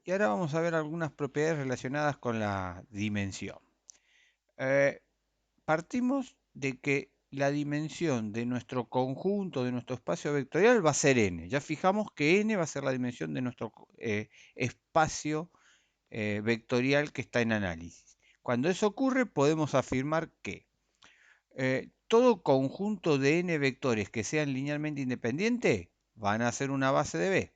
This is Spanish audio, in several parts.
Y ahora vamos a ver algunas propiedades relacionadas con la dimensión. Eh, Partimos de que la dimensión de nuestro conjunto, de nuestro espacio vectorial, va a ser n. Ya fijamos que n va a ser la dimensión de nuestro espacio vectorial que está en análisis. Cuando eso ocurre, podemos afirmar que todo conjunto de n vectores que sean linealmente independientes van a ser una base de B.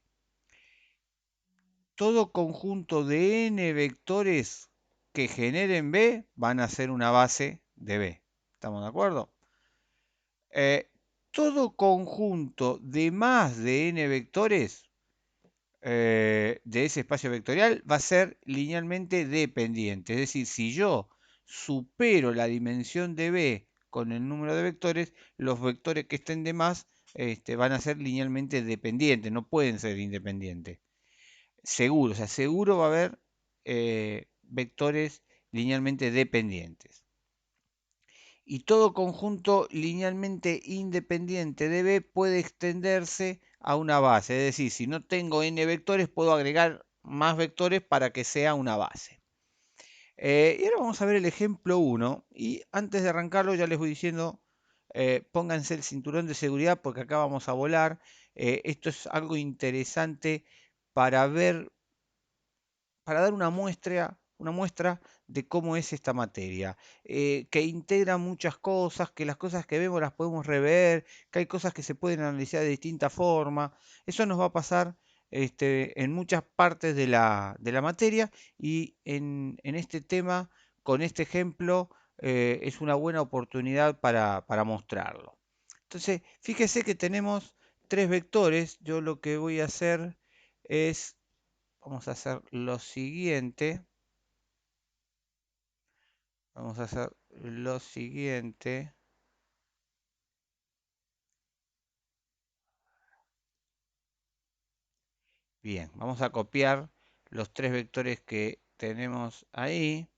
Todo conjunto de n vectores que generen B van a ser una base de B. ¿Estamos de acuerdo? Todo conjunto de más de n vectores de ese espacio vectorial va a ser linealmente dependiente. Es decir, si yo supero la dimensión de B con el número de vectores, los vectores que estén de más van a ser linealmente dependientes, no pueden ser independientes. Seguro, o sea, seguro va a haber vectores linealmente dependientes. Y todo conjunto linealmente independiente de B puede extenderse a una base. Es decir, si no tengo n vectores, puedo agregar más vectores para que sea una base. Y ahora vamos a ver el ejemplo 1. Y antes de arrancarlo ya les voy diciendo, pónganse el cinturón de seguridad porque acá vamos a volar. Esto es algo interesante para ver, para dar una muestra de cómo es esta materia, que integra muchas cosas, que las cosas que vemos las podemos rever, que hay cosas que se pueden analizar de distinta forma. Eso nos va a pasar en muchas partes de la materia y en este tema, con este ejemplo, es una buena oportunidad para mostrarlo. Entonces, fíjese que tenemos tres vectores. Yo lo que voy a hacer es vamos a hacer lo siguiente. Vamos a hacer lo siguiente. Bien, vamos a copiar los tres vectores que tenemos ahí.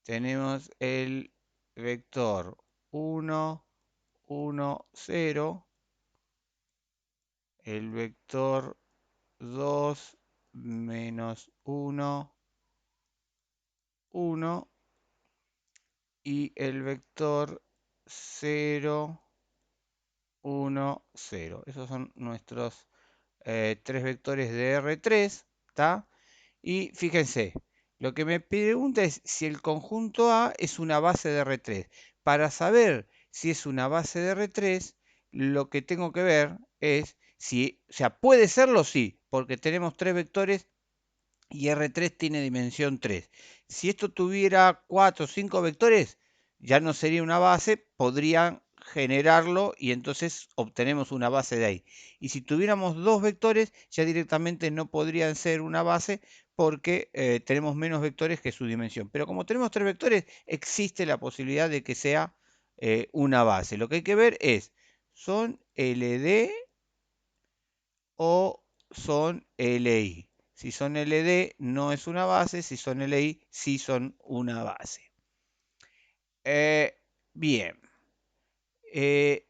Tenemos el vector 1, 1, 0. El vector 2, menos 1, 1. Y el vector 0, 1, 0. Esos son nuestros tres vectores de R3, ¿está? Y fíjense, lo que me pregunta es si el conjunto A es una base de R3. Para saber si es una base de R3, lo que tengo que ver es si, o sea, puede serlo, sí, porque tenemos tres vectores y R3 tiene dimensión 3. Si esto tuviera 4 o 5 vectores, ya no sería una base, podrían generarlo y entonces obtenemos una base de ahí. Y si tuviéramos dos vectores, ya directamente no podrían ser una base porque tenemos menos vectores que su dimensión. Pero como tenemos tres vectores, existe la posibilidad de que sea una base. Lo que hay que ver es, ¿son LD o son LI? Si son LD no es una base, si son LI sí son una base. Bien, eh,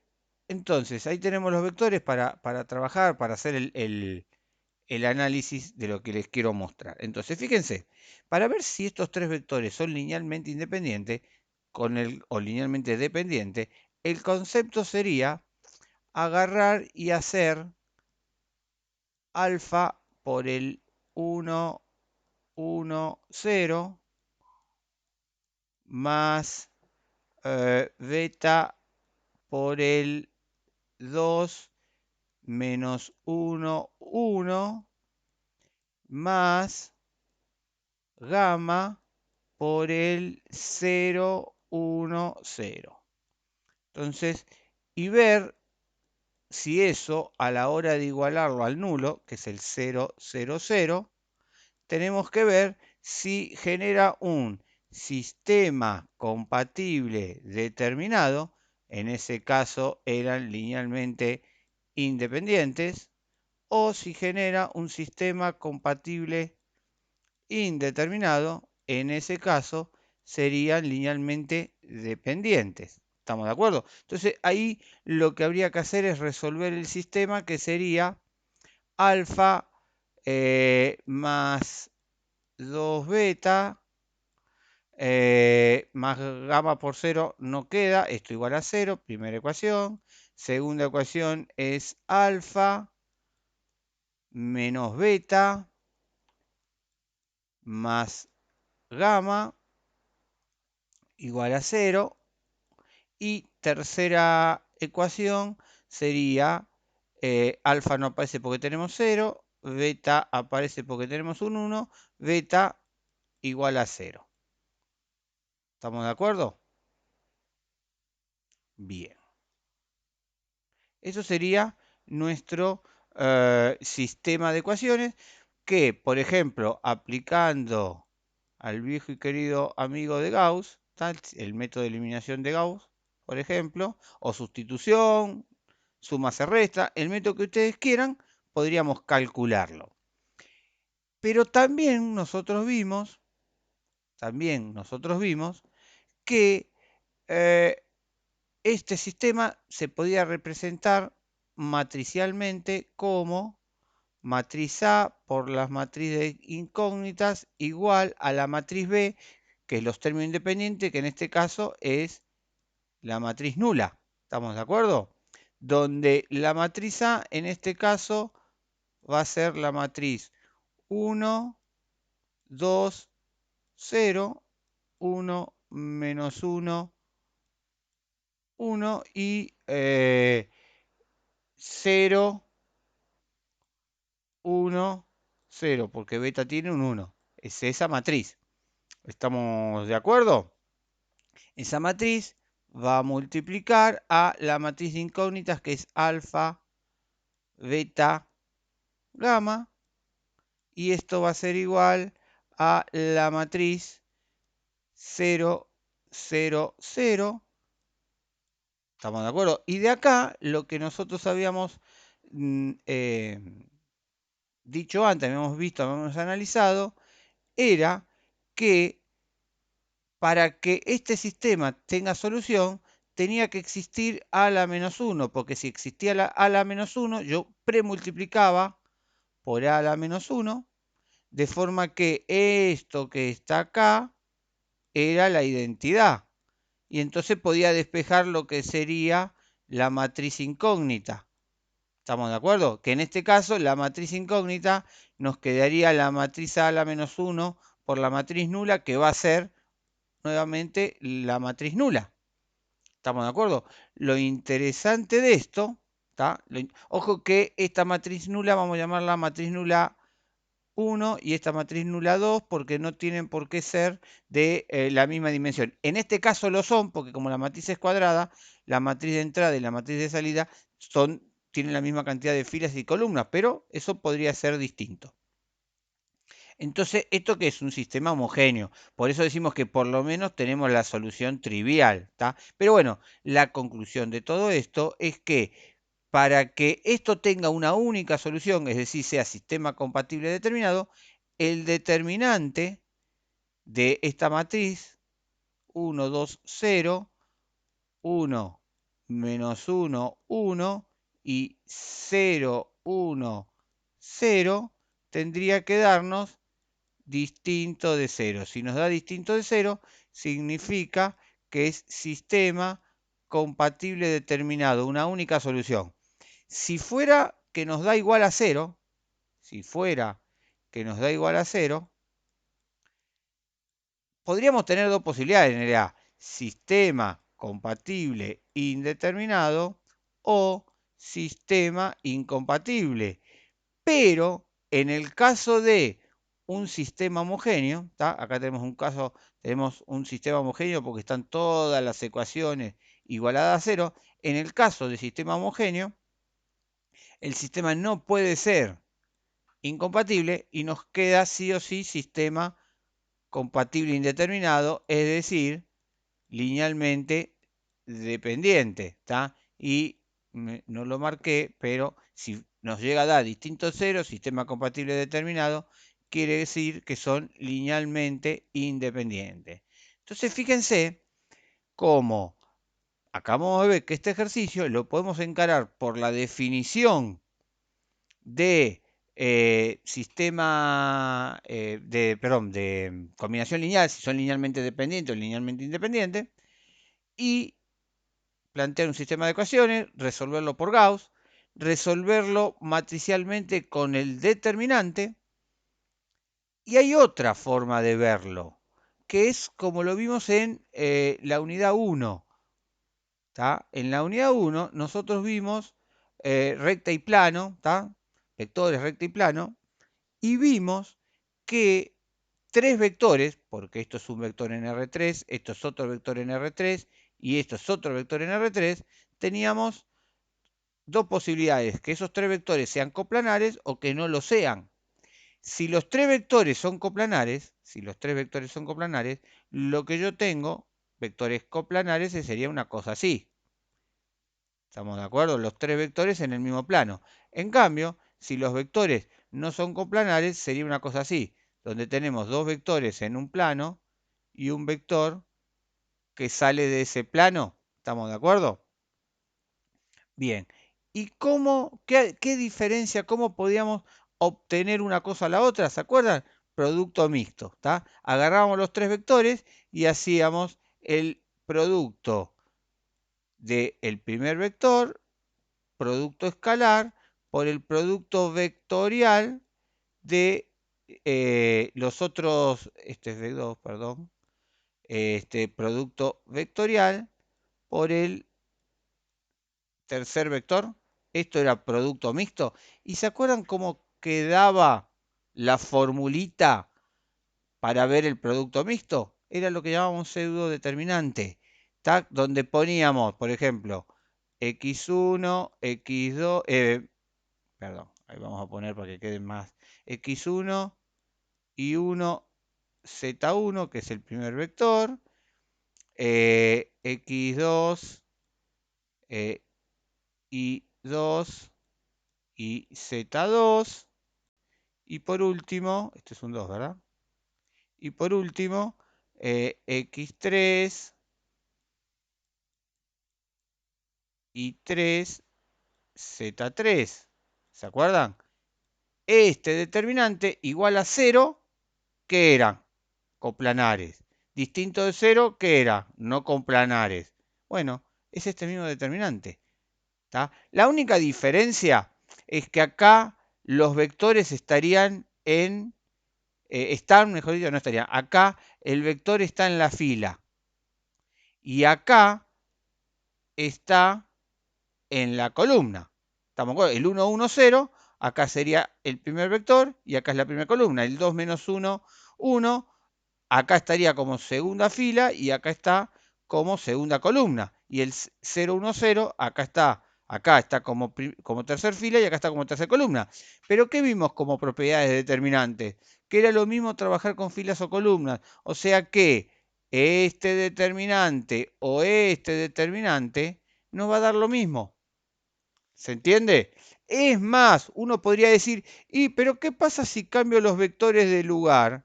entonces ahí tenemos los vectores para trabajar, para hacer el análisis de lo que les quiero mostrar. Entonces, fíjense, para ver si estos tres vectores son linealmente independientes o linealmente dependientes, el concepto sería agarrar y hacer alfa por el 1, 1, 0 más beta por el 2 menos 1, 1 más gamma por el 0, 1, 0. Entonces, y ver si eso a la hora de igualarlo al nulo, que es el 0, 0, 0, tenemos que ver si genera un sistema compatible determinado, en ese caso eran linealmente independientes, o si genera un sistema compatible indeterminado, en ese caso serían linealmente dependientes. ¿Estamos de acuerdo? Entonces ahí lo que habría que hacer es resolver el sistema que sería alfa más 2 beta más gamma por 0 no queda, esto igual a 0, primera ecuación. Segunda ecuación es alfa menos beta más gamma igual a 0. Y tercera ecuación sería alfa no aparece porque tenemos 0, beta aparece porque tenemos un 1, beta igual a 0. ¿Estamos de acuerdo? Bien. Eso sería nuestro sistema de ecuaciones que, por ejemplo, aplicando al viejo y querido amigo de Gauss, el método de eliminación de Gauss, por ejemplo, o sustitución, suma se resta, el método que ustedes quieran, podríamos calcularlo. Pero también nosotros vimos que eh, este sistema se podía representar matricialmente como matriz A por las matrices incógnitas igual a la matriz B, que es los términos independientes, que en este caso es la matriz nula. ¿Estamos de acuerdo? Donde la matriz A en este caso va a ser la matriz 1, 2, 0, 1, menos 1, 1 y 0, 1, 0, porque beta tiene un 1. Es esa matriz. ¿Estamos de acuerdo? Esa matriz va a multiplicar a la matriz de incógnitas que es alfa, beta, gamma. Y esto va a ser igual a la matriz 0, 0, 0. ¿Estamos de acuerdo? Y de acá lo que nosotros habíamos dicho antes, habíamos visto, habíamos analizado, era que para que este sistema tenga solución, tenía que existir a la menos 1, porque si existía a la menos 1, yo premultiplicaba por a la menos 1, de forma que esto que está acá era la identidad. Y entonces podía despejar lo que sería la matriz incógnita. ¿Estamos de acuerdo? Que en este caso la matriz incógnita nos quedaría la matriz a la menos 1 por la matriz nula, que va a ser nuevamente la matriz nula. ¿Estamos de acuerdo? Lo interesante de esto, ojo que esta matriz nula vamos a llamarla matriz nula 1 y esta matriz nula 2 porque no tienen por qué ser de la misma dimensión. En este caso lo son porque como la matriz es cuadrada, la matriz de entrada y la matriz de salida tienen la misma cantidad de filas y columnas, pero eso podría ser distinto. Entonces, ¿esto qué es? Un sistema homogéneo. Por eso decimos que por lo menos tenemos la solución trivial, ¿tá? Pero bueno, la conclusión de todo esto es que para que esto tenga una única solución, es decir, sea sistema compatible determinado, el determinante de esta matriz 1, 2, 0, 1, menos 1, 1 y 0, 1, 0 tendría que darnos distinto de 0. Si nos da distinto de 0, significa que es sistema compatible determinado, una única solución. Si fuera que nos da igual a 0, si fuera que nos da igual a 0, podríamos tener dos posibilidades en realidad. Sistema compatible indeterminado o sistema incompatible. Pero en el caso de un sistema homogéneo, acá tenemos un caso, tenemos un sistema homogéneo porque están todas las ecuaciones igualadas a 0. En el caso de sistema homogéneo, el sistema no puede ser incompatible y nos queda sí o sí sistema compatible indeterminado, es decir, linealmente dependiente, Y no lo marqué, pero si nos llega a dar distinto cero, sistema compatible determinado, quiere decir que son linealmente independientes. Entonces, fíjense cómo acabamos de ver que este ejercicio lo podemos encarar por la definición de sistema perdón, de combinación lineal, si son linealmente dependientes o linealmente independientes, y plantear un sistema de ecuaciones, resolverlo por Gauss, resolverlo matricialmente con el determinante, y hay otra forma de verlo, que es como lo vimos en la unidad 1. ¿Tá? En la unidad 1 nosotros vimos recta y plano, ¿tá? Vectores recta y plano, y vimos que tres vectores, porque esto es un vector en R3, esto es otro vector en R3 y esto es otro vector en R3, teníamos dos posibilidades, que esos tres vectores sean coplanares o que no lo sean. Si los tres vectores son coplanares, lo que yo tengo, vectores coplanares, sería una cosa así. ¿Estamos de acuerdo? Los tres vectores en el mismo plano. En cambio, si los vectores no son coplanares, sería una cosa así, donde tenemos dos vectores en un plano y un vector que sale de ese plano. ¿Estamos de acuerdo? Bien. ¿Y qué diferencia, cómo podíamos obtener una cosa a la otra? ¿Se acuerdan? Producto mixto, ¿está? Agarrábamos los tres vectores y hacíamos el producto del primer vector, producto escalar, por el producto vectorial de los otros, este es V2, perdón, este producto vectorial por el tercer vector. Esto era producto mixto. ¿Y se acuerdan cómo quedaba la formulita para ver el producto mixto? Era lo que llamábamos pseudo determinante, ¿tá? Donde poníamos, por ejemplo, x1, x2, perdón, ahí vamos a poner para que queden más, x1 y 1, z1, que es el primer vector, x2, y2 y z2, y por último, este es un 2, ¿verdad? Y por último, x3 y 3, z3. ¿Se acuerdan? Este determinante igual a 0, ¿qué eran? Coplanares. Distinto de 0, ¿qué era? No coplanares. Bueno, es este mismo determinante. ¿Tá? La única diferencia es que acá los vectores estarían mejor dicho, no estarían. Acá el vector está en la fila. Y acá está en la columna. ¿Estamos de acuerdo? El 1, 1, 0, acá sería el primer vector y acá es la primera columna. El 2 menos 1, 1, acá estaría como segunda fila y acá está como segunda columna. Y el 0, 1, 0, acá está como tercer fila y acá está como tercera columna. Pero ¿qué vimos como propiedades determinantes? Que era lo mismo trabajar con filas o columnas. O sea que este determinante o este determinante nos va a dar lo mismo. ¿Se entiende? Es más, uno podría decir, pero ¿qué pasa si cambio los vectores de lugar?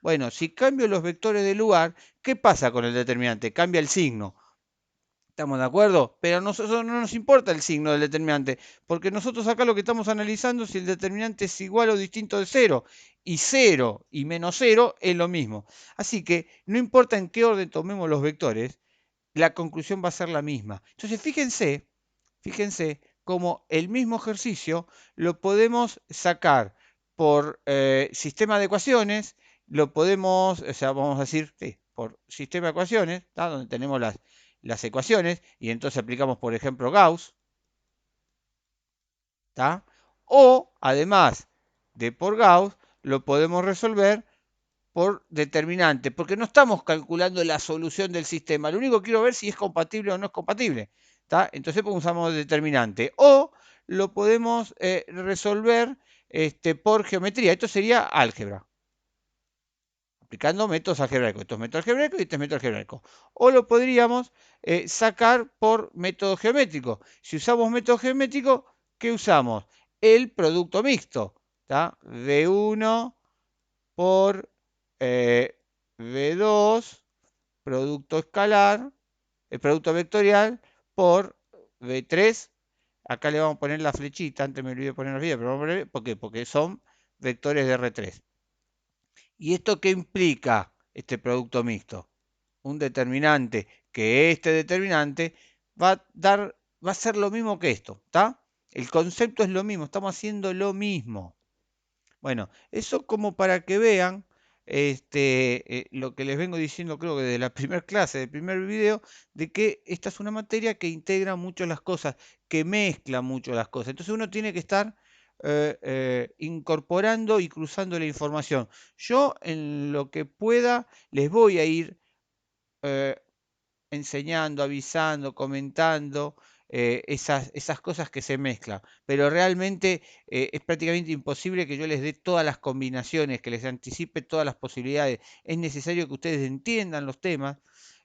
Bueno, si cambio los vectores de lugar, ¿qué pasa con el determinante? Cambia el signo. ¿Estamos de acuerdo? Pero a nosotros no nos importa el signo del determinante, porque nosotros acá lo que estamos analizando es si el determinante es igual o distinto de 0. Y 0 y menos 0 es lo mismo. Así que no importa en qué orden tomemos los vectores, la conclusión va a ser la misma. Entonces, fíjense cómo el mismo ejercicio lo podemos sacar por sistema de ecuaciones, lo podemos, o sea, vamos a decir, sí, por sistema de ecuaciones, ¿tá? Donde tenemos las ecuaciones, y entonces aplicamos, por ejemplo, Gauss, ¿tá? O, además de por Gauss, lo podemos resolver por determinante, porque no estamos calculando la solución del sistema, lo único que quiero ver si es compatible o no es compatible. ¿Tá? Entonces pues, usamos determinante. O lo podemos resolver por geometría. Esto sería álgebra. Aplicando métodos algebraicos. Esto es método algebraico y este es método algebraico. O lo podríamos sacar por método geométrico. Si usamos método geométrico, ¿qué usamos? El producto mixto. ¿Tá? V1 por V2, producto escalar, el producto vectorial por V3, Acá le vamos a poner la flechita, antes me olvidé de poner la flechita, pero vamos a poner, ¿por qué? Porque son vectores de R3. ¿Y esto qué implica este producto mixto? Un determinante, que este determinante va a dar, va a ser lo mismo que esto, ¿está? El concepto es lo mismo, estamos haciendo lo mismo. Bueno, eso como para que vean lo que les vengo diciendo, creo que de la primera clase, del primer video, de que esta es una materia que integra mucho las cosas, que mezcla mucho las cosas. Entonces uno tiene que estar incorporando y cruzando la información. Yo en lo que pueda les voy a ir eh, enseñando, avisando, comentando esas cosas que se mezclan. Pero realmente es prácticamente imposible que yo les dé todas las combinaciones, que les anticipe todas las posibilidades. Es necesario que ustedes entiendan los temas.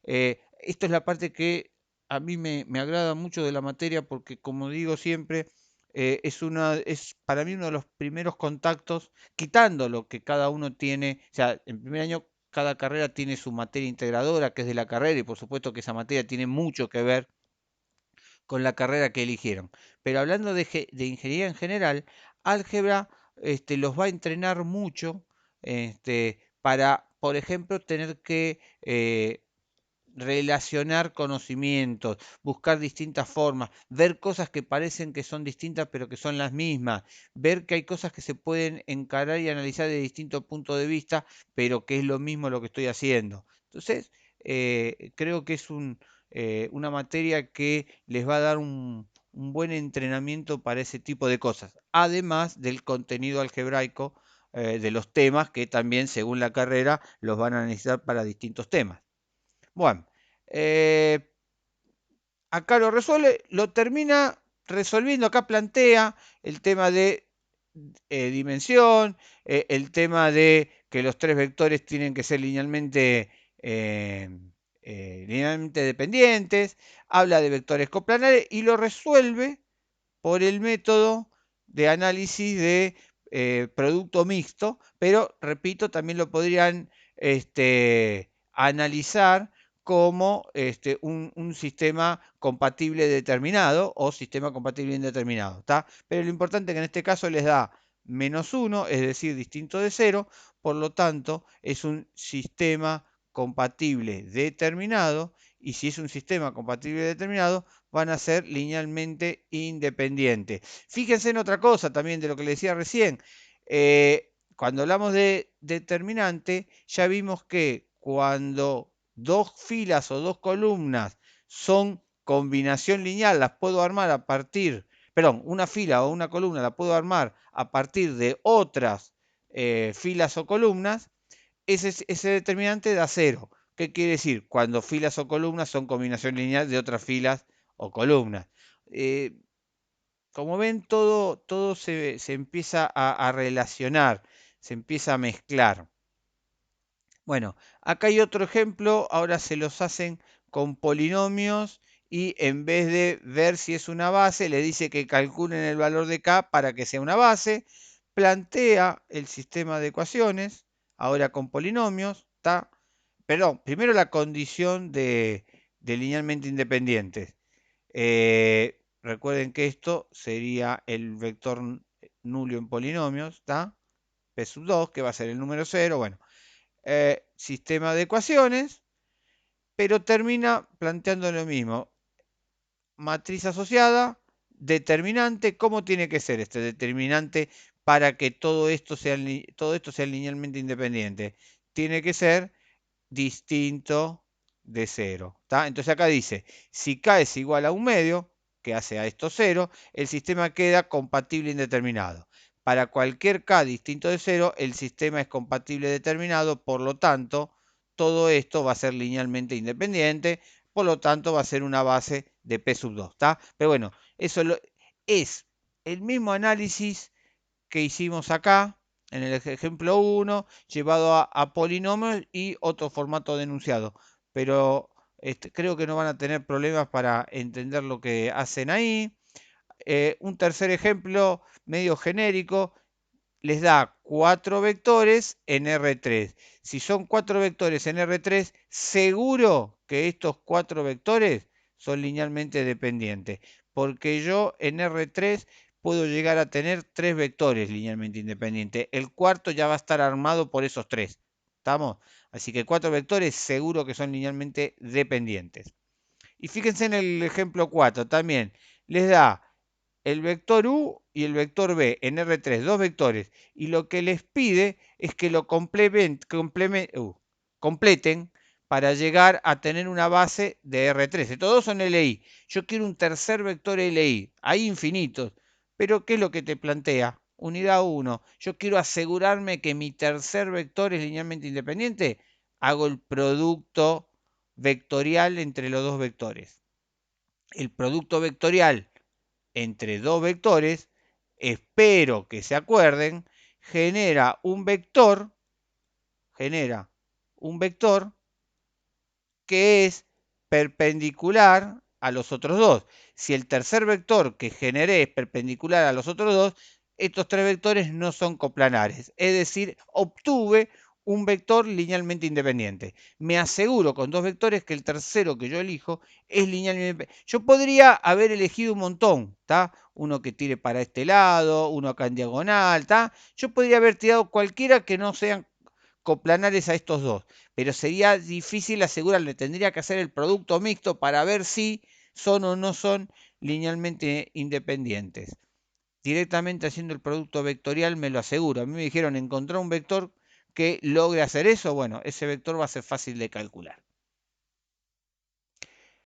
Esto es la parte que a mí me agrada mucho de la materia porque, como digo siempre, es para mí uno de los primeros contactos, quitando lo que cada uno tiene, o sea, en primer año cada carrera tiene su materia integradora, que es de la carrera, y por supuesto que esa materia tiene mucho que ver con la carrera que eligieron. Pero hablando de ingeniería en general, álgebra los va a entrenar mucho para, por ejemplo, tener que relacionar conocimientos, buscar distintas formas, ver cosas que parecen que son distintas pero que son las mismas, ver que hay cosas que se pueden encarar y analizar de distintos puntos de vista, pero que es lo mismo lo que estoy haciendo. Entonces, creo que es una materia que les va a dar un buen entrenamiento para ese tipo de cosas, además del contenido algebraico de los temas que también, según la carrera, los van a necesitar para distintos temas. Bueno, eh, acá lo resuelve, lo termina resolviendo, acá plantea el tema de dimensión, el tema de que los tres vectores tienen que ser eh, linealmente dependientes, habla de vectores coplanares y lo resuelve por el método de análisis de producto mixto, pero repito, también lo podrían analizar como un sistema compatible determinado o sistema compatible indeterminado, ¿está? Pero lo importante es que en este caso les da -1, es decir, distinto de 0, por lo tanto es un sistema compatible determinado, y si es un sistema compatible determinado, van a ser linealmente independientes. Fíjense en otra cosa también de lo que les decía recién. Cuando hablamos de determinante, ya vimos que cuando dos filas o dos columnas son combinación lineal, las puedo armar a partir, perdón, una fila o una columna la puedo armar a partir de otras filas o columnas, ese determinante da 0. ¿Qué quiere decir? Cuando filas o columnas son combinación lineal de otras filas o columnas. Eh, Como ven, todo se empieza a relacionar, se empieza a mezclar. Bueno, acá hay otro ejemplo, ahora se los hacen con polinomios y en vez de ver si es una base, le dice que calculen el valor de k para que sea una base, plantea el sistema de ecuaciones, ahora con polinomios, ¿está? Perdón, primero la condición de linealmente independientes. Recuerden que esto sería el vector nulo en polinomios, ¿está? P sub 2, que va a ser el número 0, bueno sistema de ecuaciones, pero termina planteando lo mismo. Matriz asociada, determinante, ¿cómo tiene que ser este determinante para que todo esto sea linealmente independiente? Tiene que ser distinto de 0. Entonces acá dice, si k es igual a un medio, que hace a esto 0, el sistema queda compatible indeterminado. Para cualquier k distinto de 0, el sistema es compatible determinado, por lo tanto, todo esto va a ser linealmente independiente, por lo tanto va a ser una base de P sub 2. Pero bueno, es el mismo análisis que hicimos acá, en el ejemplo 1, llevado a polinomios y otro formato de enunciado. Pero creo que no van a tener problemas para entender lo que hacen ahí. Un tercer ejemplo medio genérico les da 4 vectores en R3. Si son 4 vectores en R3, seguro que estos 4 vectores son linealmente dependientes. porque yo en R3 puedo llegar a tener tres vectores linealmente independientes. El cuarto ya va a estar armado por esos tres. ¿Estamos? Así que cuatro vectores seguro que son linealmente dependientes. Y fíjense en el ejemplo 4 también. Les da el vector U y el vector B en R3, dos vectores, y lo que les pide es que lo completen para llegar a tener una base de R3. Todos son LI. Yo quiero un tercer vector LI. Hay infinitos. Pero ¿qué es lo que te plantea? Unidad 1. Yo quiero asegurarme que mi tercer vector es linealmente independiente. Hago el producto vectorial entre los dos vectores. El producto vectorial entre dos vectores, espero que se acuerden, genera un vector que es perpendicular a los otros dos. Si el tercer vector que generé es perpendicular a los otros dos, estos tres vectores no son coplanares. Es decir, obtuve un vector linealmente independiente. Me aseguro con dos vectores que el tercero que yo elijo es linealmente independiente. Yo podría haber elegido un montón, ¿tá? Uno que tire para este lado, uno acá en diagonal, ¿tá? Yo podría haber tirado cualquiera que no sean coplanares a estos dos, pero sería difícil asegurarle, tendría que hacer el producto mixto para ver si son o no son linealmente independientes. Directamente haciendo el producto vectorial me lo aseguro. A mí me dijeron encontrar un vector que logre hacer eso, bueno, ese vector va a ser fácil de calcular.